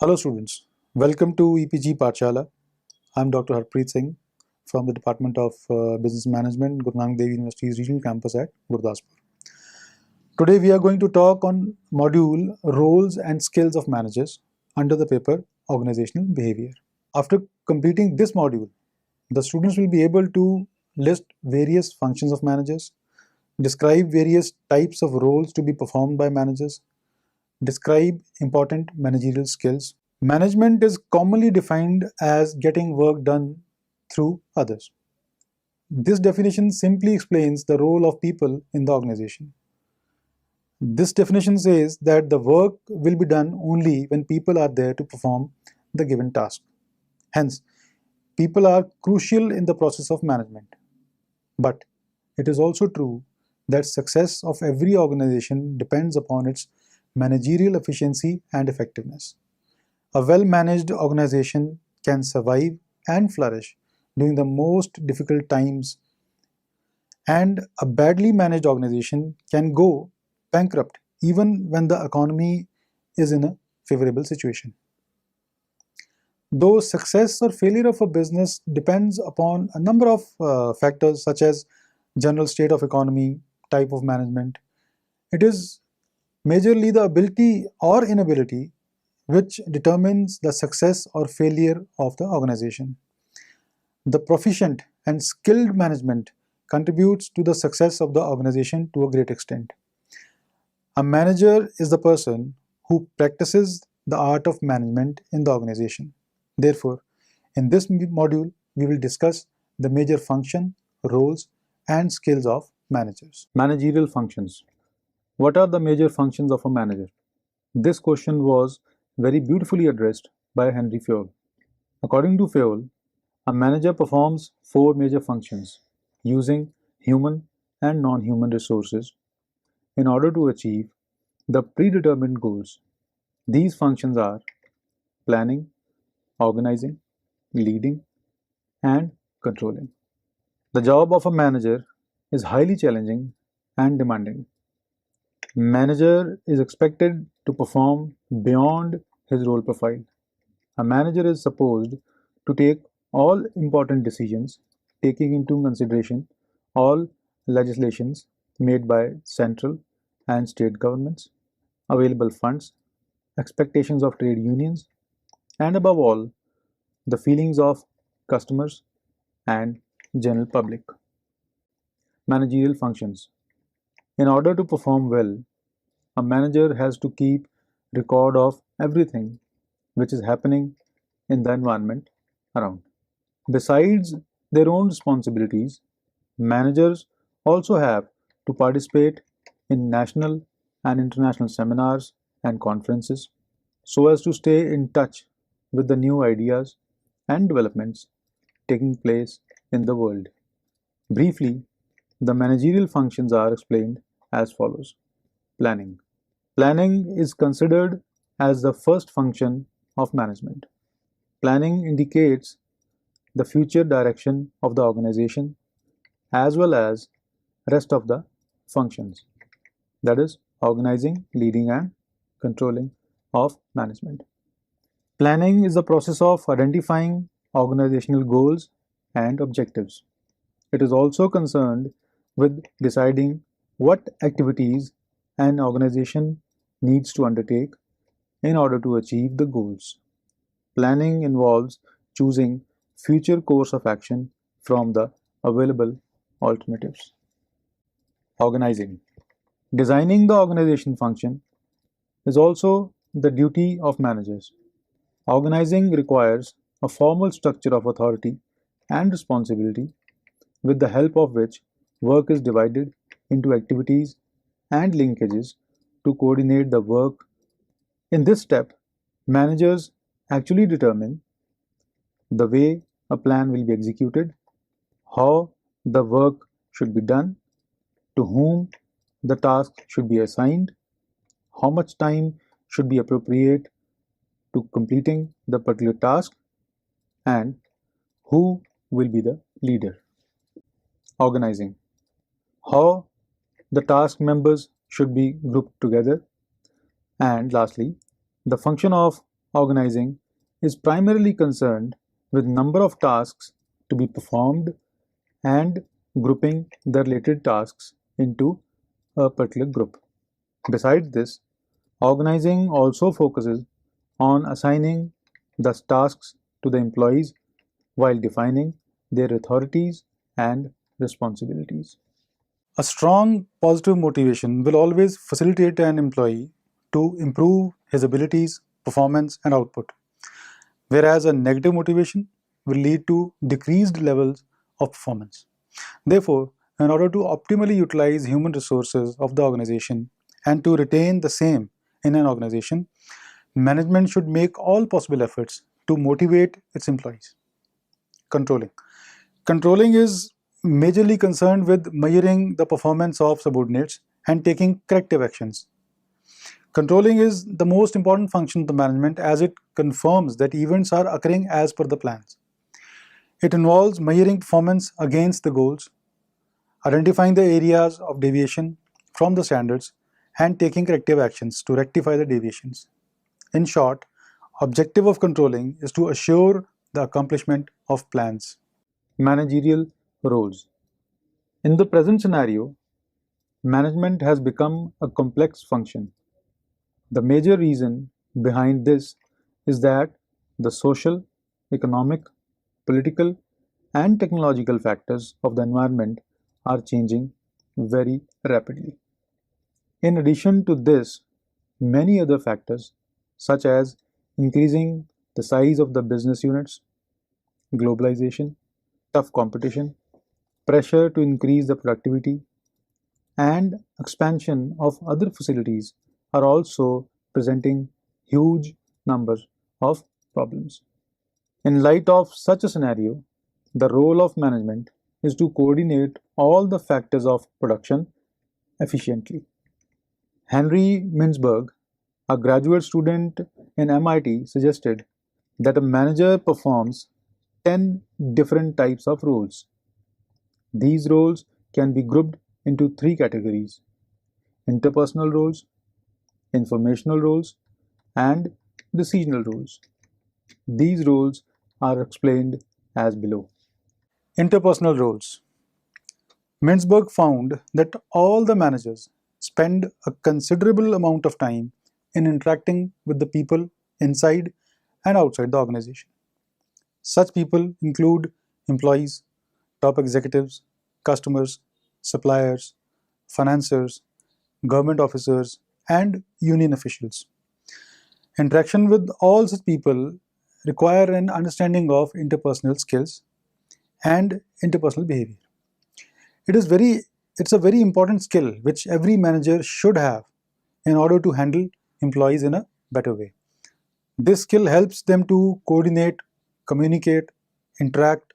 Hello students, welcome to EPG Pathshala. I'm Dr. Harpreet Singh from the Department of Business Management, Guru Nanak Dev University's regional campus at Gurdaspur. Today we are going to talk on module Roles and Skills of Managers under the paper Organizational Behavior. After completing this module, the students will be able to list various functions of managers, describe various types of roles to be performed by managers, describe important managerial skills. Management is commonly defined as getting work done through others. This definition simply explains the role of people in the organization. This definition says that the work will be done only when people are there to perform the given task. Hence, people are crucial in the process of management. But it is also true that success of every organization depends upon its managerial efficiency and effectiveness. A well-managed organization can survive and flourish during the most difficult times, and a badly managed organization can go bankrupt even when the economy is in a favorable situation. Though success or failure of a business depends upon a number of factors such as general state of economy, type of management, it is majorly the ability or inability which determines the success or failure of the organization. The proficient and skilled management contributes to the success of the organization to a great extent. A manager is the person who practices the art of management in the organization. Therefore, in this module, we will discuss the major function, roles, and skills of managers. Managerial functions. What are the major functions of a manager? This question was very beautifully addressed by Henry Fayol. According to Fayol, a manager performs four major functions using human and non-human resources in order to achieve the predetermined goals. These functions are planning, organizing, leading, and controlling. The job of a manager is highly challenging and demanding. Manager is expected to perform beyond his role profile. A manager is supposed to take all important decisions, taking into consideration all legislations made by central and state governments, available funds, expectations of trade unions, and above all, the feelings of customers and general public. Managerial functions. In order to perform well, a manager has to keep record of everything which is happening in the environment around. Besides their own responsibilities, managers also have to participate in national and international seminars and conferences so as to stay in touch with the new ideas and developments taking place in the world. Briefly, the managerial functions are explained as follows. Planning. Planning is considered as the first function of management. Planning indicates the future direction of the organization as well as rest of the functions, that is organizing, leading, and controlling of management. Planning is the process of identifying organizational goals and objectives. It is also concerned with deciding what activities an organization needs to undertake in order to achieve the goals. Planning involves choosing future course of action from the available alternatives. Organizing. Designing the organization function is also the duty of managers. Organizing requires a formal structure of authority and responsibility with the help of which work is divided into activities and linkages to coordinate the work. In this step, managers actually determine the way a plan will be executed, how the work should be done, to whom the task should be assigned, how much time should be appropriate to completing the particular task, and who will be the leader. Organizing. How the task members should be grouped together, and lastly, the function of organizing is primarily concerned with number of tasks to be performed and grouping the related tasks into a particular group. Besides this, organizing also focuses on assigning the tasks to the employees while defining their authorities and responsibilities. A strong positive motivation will always facilitate an employee to improve his abilities, performance, and output, whereas a negative motivation will lead to decreased levels of performance. Therefore, in order to optimally utilize human resources of the organization and to retain the same in an organization, management should make all possible efforts to motivate its employees. Controlling. Controlling is majorly concerned with measuring the performance of subordinates and taking corrective actions. Controlling is the most important function of the management as it confirms that events are occurring as per the plans. It involves measuring performance against the goals, identifying the areas of deviation from the standards, and taking corrective actions to rectify the deviations. In short, objective of controlling is to assure the accomplishment of plans. Managerial roles. In the present scenario, management has become a complex function. The major reason behind this is that the social, economic, political, and technological factors of the environment are changing very rapidly. In addition to this, many other factors, such as increasing the size of the business units, globalization, tough competition, pressure to increase the productivity, and expansion of other facilities are also presenting huge numbers of problems. In light of such a scenario, the role of management is to coordinate all the factors of production efficiently. Henry Mintzberg, a graduate student in MIT, suggested that a manager performs 10 different types of roles. These roles can be grouped into three categories: interpersonal roles, informational roles, and decisional roles. These roles are explained as below. Interpersonal roles. Mintzberg found that all the managers spend a considerable amount of time in interacting with the people inside and outside the organization. Such people include employees, top executives, customers, suppliers, financiers, government officers, and union officials. Interaction with all such people require an understanding of interpersonal skills and interpersonal behavior. It is it's a very important skill which every manager should have in order to handle employees in a better way. This skill helps them to coordinate, communicate, interact,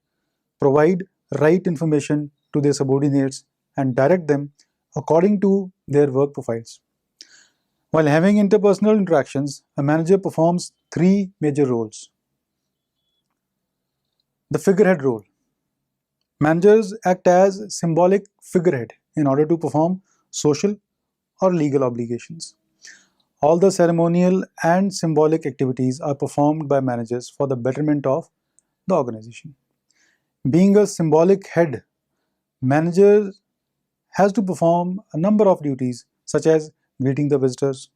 provide right information to their subordinates, and direct them according to their work profiles. While having interpersonal interactions, a manager performs three major roles. The figurehead role. Managers act as symbolic figurehead in order to perform social or legal obligations. All the ceremonial and symbolic activities are performed by managers for the betterment of the organization. Being a symbolic head, manager has to perform a number of duties such as greeting the visitors,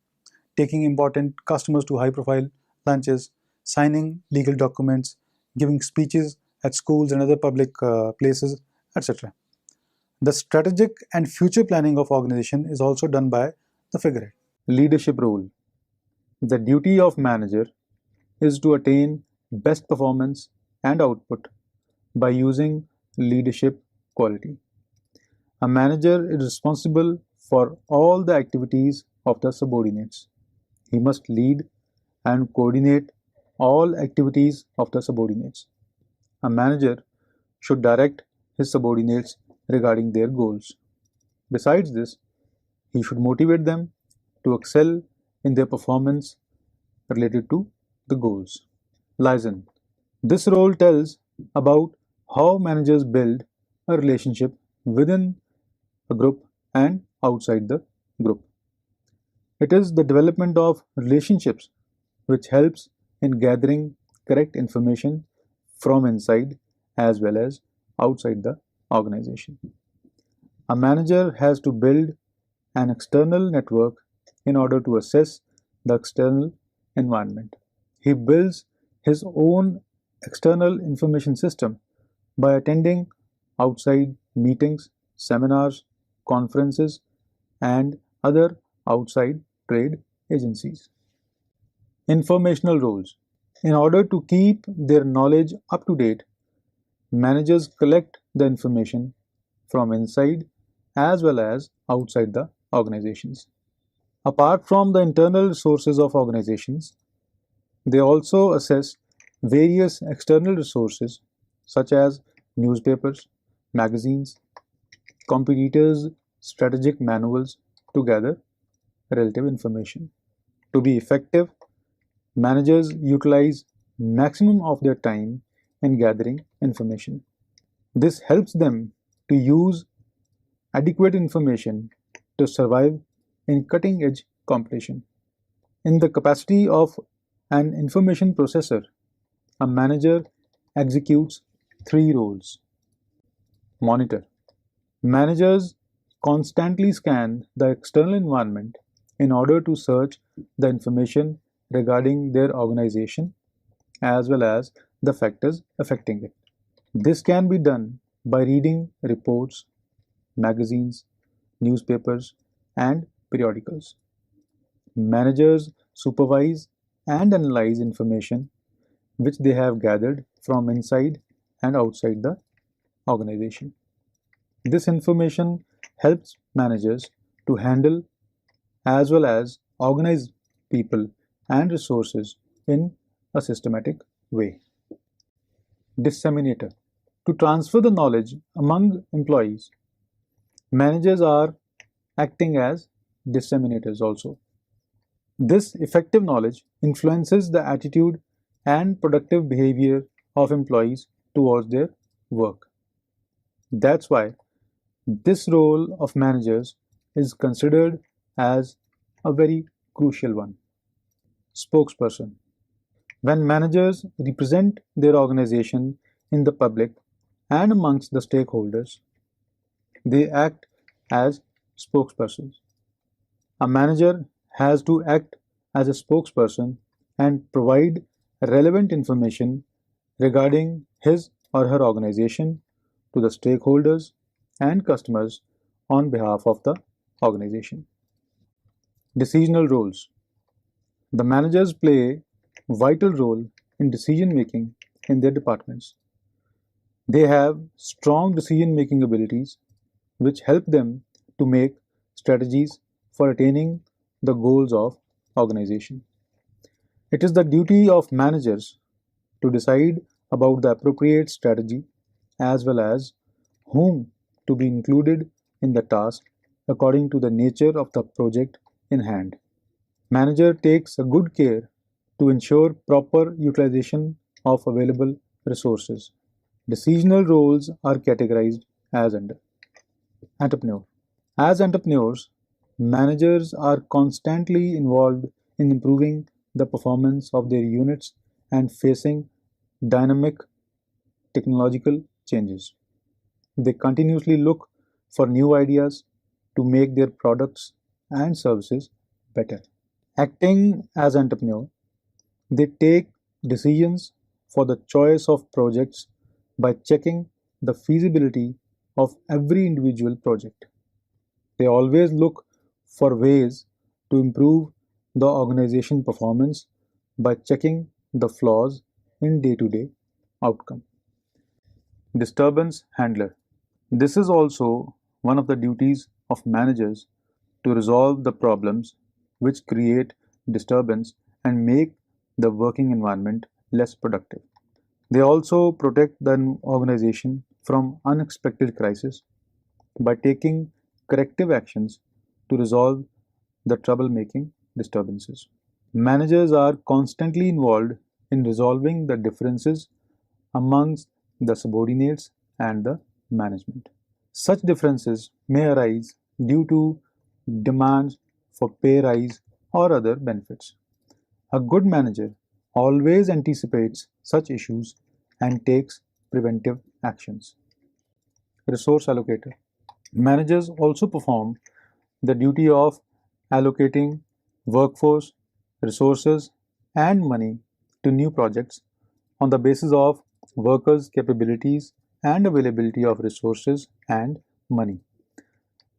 taking important customers to high-profile lunches, signing legal documents, giving speeches at schools and other public places, etc. The strategic and future planning of organization is also done by the figurehead. Leadership role. The duty of manager is to attain best performance and output by using leadership quality. A manager is responsible for all the activities of the subordinates. He must lead and coordinate all activities of the subordinates. A manager should direct his subordinates regarding their goals. Besides this, he should motivate them to excel in their performance related to the goals. Liaison. This role tells about how managers build a relationship within a group and outside the group. It is the development of relationships which helps in gathering correct information from inside as well as outside the organization. A manager has to build an external network in order to assess the external environment. He builds his own external information system by attending outside meetings, seminars, conferences, and other outside trade agencies. Informational roles. In order to keep their knowledge up to date, managers collect the information from inside as well as outside the organizations. Apart from the internal resources of organizations, they also assess various external resources such as newspapers, magazines, competitors' strategic manuals to gather relative information. To be effective, managers utilize maximum of their time in gathering information. This helps them to use adequate information to survive in cutting-edge competition. In the capacity of an information processor, a manager executes three roles. Monitor. Managers constantly scan the external environment in order to search the information regarding their organization as well as the factors affecting it. This can be done by reading reports, magazines, newspapers, and periodicals. Managers supervise and analyze information which they have gathered from inside and outside the organization. This information helps managers to handle as well as organize people and resources in a systematic way. Disseminator. To transfer the knowledge among employees, managers are acting as disseminators also. This effective knowledge influences the attitude and productive behavior of employees towards their work. That's why this role of managers is considered as a very crucial one. Spokesperson. When managers represent their organization in the public and amongst the stakeholders, they act as spokespersons. A manager has to act as a spokesperson and provide relevant information regarding his or her organization to the stakeholders and customers on behalf of the organization. Decisional roles. The managers play a vital role in decision making in their departments. They have strong decision making abilities which help them to make strategies for attaining the goals of organization. It is the duty of managers to decide about the appropriate strategy as well as whom to be included in the task according to the nature of the project in hand. Manager takes a good care to ensure proper utilization of available resources. Decisional roles are categorized as under. Entrepreneur. As entrepreneurs, managers are constantly involved in improving the performance of their units and facing dynamic technological changes. They continuously look for new ideas to make their products and services better. Acting as entrepreneur, they take decisions for the choice of projects by checking the feasibility of every individual project. They always look for ways to improve the organization performance by checking the flaws in day-to-day outcome. Disturbance handler. This is also one of the duties of managers to resolve the problems which create disturbance and make the working environment less productive. They also protect the organization from unexpected crises by taking corrective actions to resolve the troublemaking disturbances. Managers are constantly involved in resolving the differences amongst the subordinates and the management. Such differences may arise due to demands for pay rise or other benefits. A good manager always anticipates such issues and takes preventive actions. Resource allocator. Managers also perform the duty of allocating workforce, resources, and money to new projects on the basis of workers' capabilities and availability of resources and money.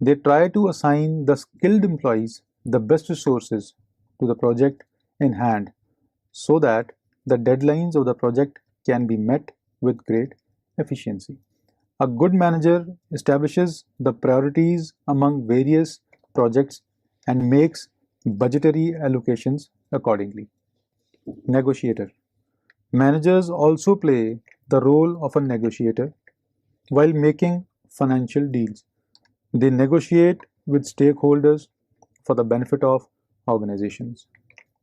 They try to assign the skilled employees the best resources to the project in hand so that the deadlines of the project can be met with great efficiency. A good manager establishes the priorities among various projects and makes budgetary allocations accordingly. Negotiator. Managers also play the role of a negotiator while making financial deals. They negotiate with stakeholders for the benefit of organizations.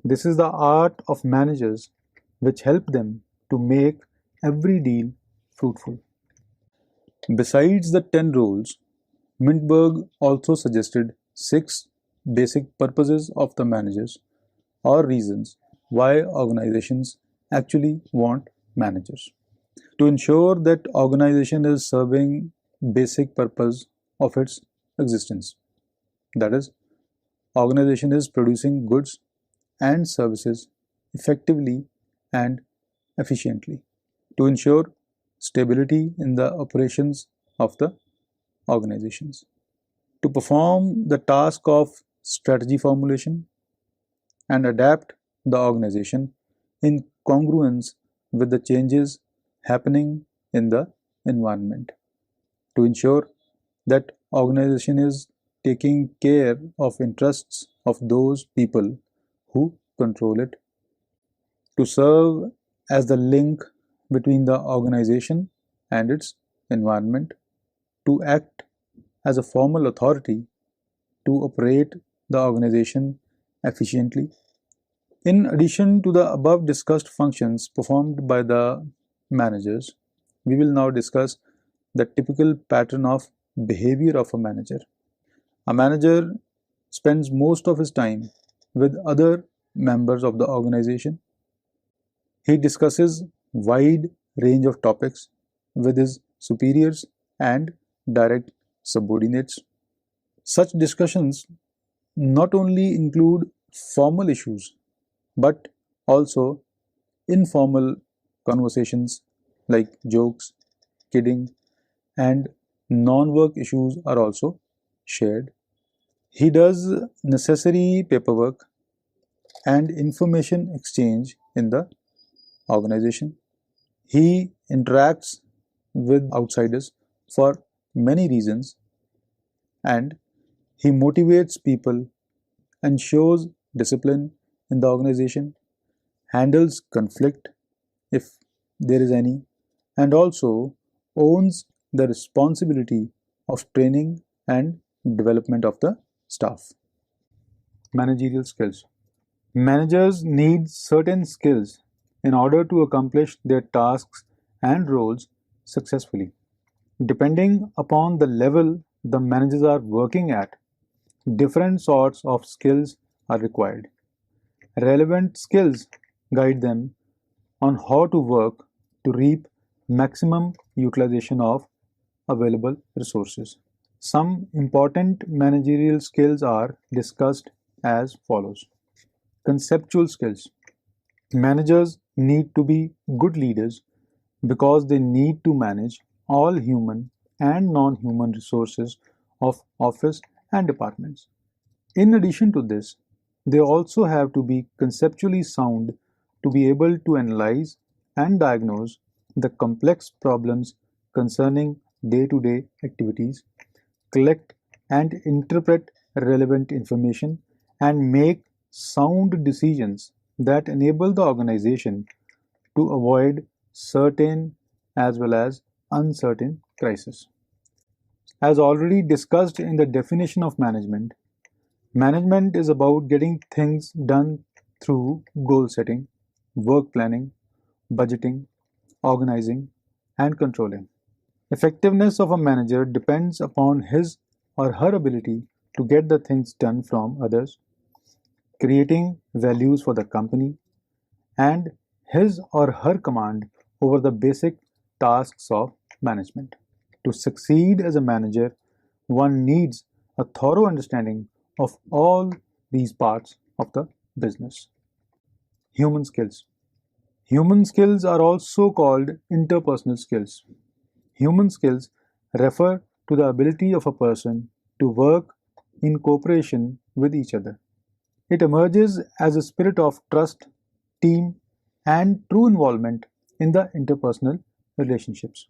This is the art of managers which help them to make every deal fruitful. Besides the 10 roles, Mintberg also suggested 6 basic purposes of the managers or reasons why organizations actually want managers. To ensure that organization is serving basic purpose of its existence, that is, organization is producing goods and services effectively and efficiently. To ensure stability in the operations of the organizations. To perform the task of strategy formulation and adapt the organization in congruence with the changes happening in the environment. To ensure that organization is taking care of interests of those people who control it. To serve as the link between the organization and its environment. To act as a formal authority to operate the organization efficiently. In addition to the above discussed functions performed by the managers, we will now discuss the typical pattern of behavior of a manager. A manager spends most of his time with other members of the organization. He discusses wide range of topics with his superiors and direct subordinates. Such discussions not only include formal issues but also informal conversations like jokes, kidding, and non-work issues are also shared. He does necessary paperwork and information exchange in the organization. He interacts with outsiders for many reasons and he motivates people and shows discipline in the organization, handles conflict if there is any, and also owns the responsibility of training and development of the staff. Managerial skills. Managers need certain skills in order to accomplish their tasks and roles successfully. Depending upon the level the managers are working at, different sorts of skills are required. Relevant skills guide them on how to work to reap maximum utilization of available resources. Some important managerial skills are discussed as follows. Conceptual skills. Managers need to be good leaders because they need to manage all human and non-human resources of office and departments. In addition to this, they also have to be conceptually sound to be able to analyze and diagnose the complex problems concerning day-to-day activities, collect and interpret relevant information, and make sound decisions that enable the organization to avoid certain as well as uncertain crises. As already discussed in the definition of management, management is about getting things done through goal setting, work planning, budgeting, organizing, and controlling. Effectiveness of a manager depends upon his or her ability to get the things done from others, creating values for the company, and his or her command over the basic tasks of management. To succeed as a manager, one needs a thorough understanding of all these parts of the business. Human skills. Human skills are also called interpersonal skills. Human skills refer to the ability of a person to work in cooperation with each other. It emerges as a spirit of trust, team, and true involvement in the interpersonal relationships.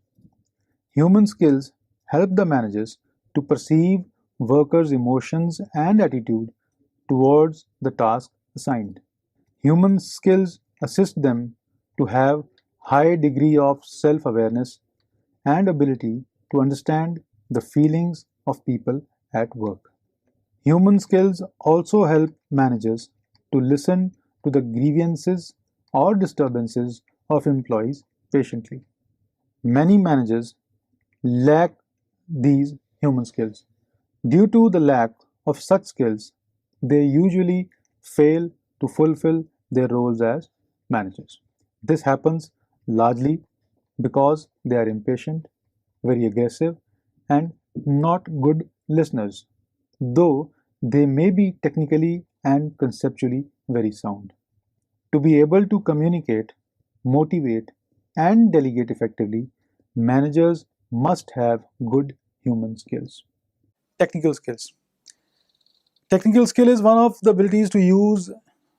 Human skills help the managers to perceive workers' emotions and attitude towards the task assigned. Human skills assist them to have high degree of self-awareness and ability to understand the feelings of people at work. Human skills also help managers to listen to the grievances or disturbances of employees patiently. Many managers lack these human skills. Due to the lack of such skills, they usually fail to fulfill their roles as managers. This happens largely because they are impatient, very aggressive, and not good listeners, though they may be technically and conceptually very sound. To be able to communicate, motivate, and delegate effectively, managers must have good human skills. Technical skills. Technical skill is one of the abilities to use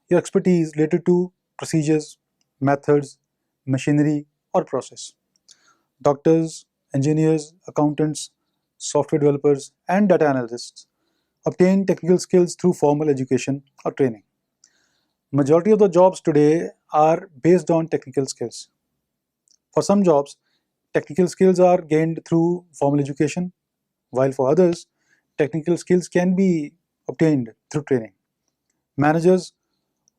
your expertise related to procedures, methods, machinery, or process. Doctors, engineers, accountants, software developers, and data analysts obtain technical skills through formal education or training. Majority of the jobs today are based on technical skills. For some jobs, technical skills are gained through formal education, while for others, technical skills can be obtained through training. Managers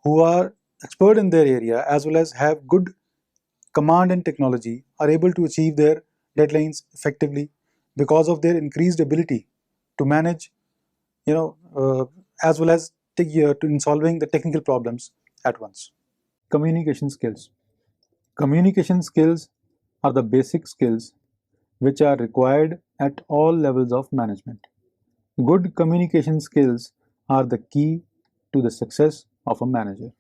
who are expert in their area as well as have good command and technology are able to achieve their deadlines effectively because of their increased ability to manage, as well as in solving the technical problems at once. Communication skills. Communication skills are the basic skills which are required at all levels of management. Good communication skills are the key to the success of a manager.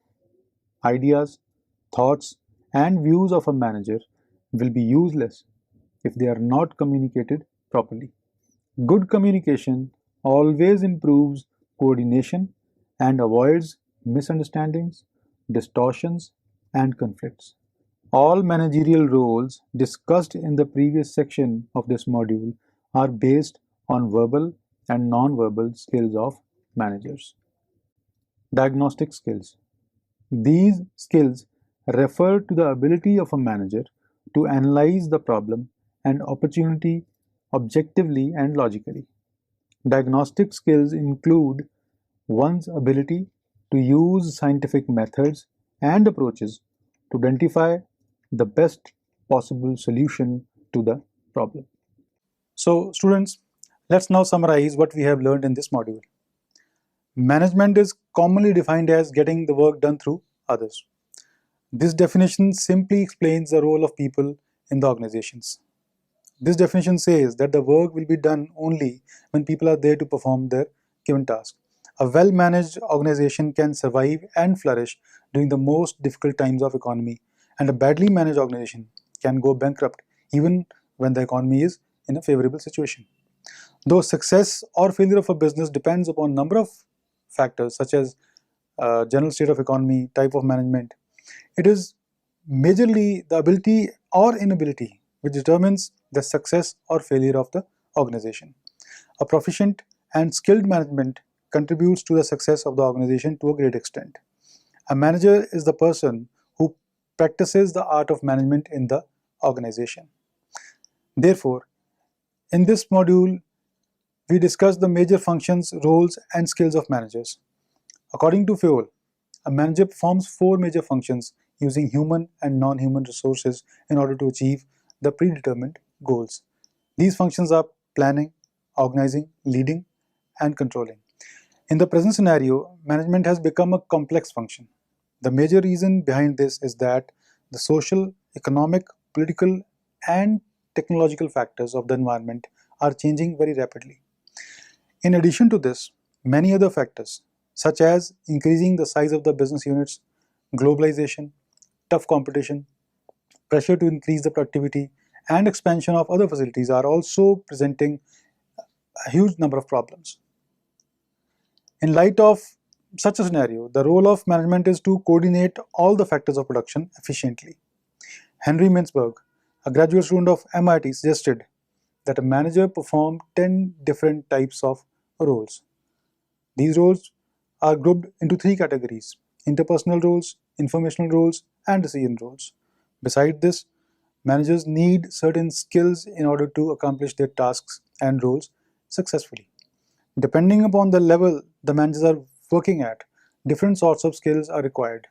Ideas, thoughts, and views of a manager will be useless if they are not communicated properly. Good communication always improves coordination and avoids misunderstandings, distortions, and conflicts. All managerial roles discussed in the previous section of this module are based on verbal and non-verbal skills of managers. Diagnostic skills. These skills refer to the ability of a manager to analyze the problem and opportunity objectively and logically. Diagnostic skills include one's ability to use scientific methods and approaches to identify the best possible solution to the problem. So, students, let's now summarize what we have learned in this module. Management is commonly defined as getting the work done through others. This definition simply explains the role of people in the organizations. This definition says that the work will be done only when people are there to perform their given task. A well-managed organization can survive and flourish during the most difficult times of economy, and a badly managed organization can go bankrupt even when the economy is in a favorable situation. Though success or failure of a business depends upon a number of factors such as general state of economy, type of management, it is majorly the ability or inability which determines the success or failure of the organization. A proficient and skilled management contributes to the success of the organization to a great extent. A manager is the person who practices the art of management in the organization. Therefore, in this module, we discuss the major functions, roles, and skills of managers. According to Fayol, a manager performs 4 major functions using human and non-human resources in order to achieve the predetermined goals. These functions are planning, organizing, leading, and controlling. In the present scenario, management has become a complex function. The major reason behind this is that the social, economic, political, and technological factors of the environment are changing very rapidly. In addition to this, many other factors, such as increasing the size of the business units, globalization, tough competition, pressure to increase the productivity, and expansion of other facilities are also presenting a huge number of problems. In light of such a scenario, the role of management is to coordinate all the factors of production efficiently. Henry Mintzberg, a graduate student of MIT, suggested that a manager perform 10 different types of roles. These roles are grouped into three categories: interpersonal roles, informational roles, and decision roles. Besides this, managers need certain skills in order to accomplish their tasks and roles successfully. Depending upon the level the managers are working at, different sorts of skills are required.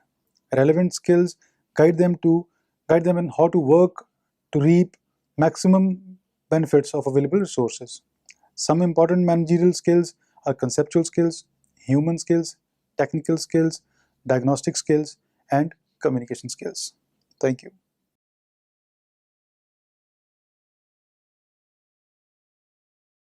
Relevant skills guide them to guide them in how to work to reap maximum benefits of available resources. Some important managerial skills are conceptual skills, human skills, technical skills, diagnostic skills, and communication skills. Thank you.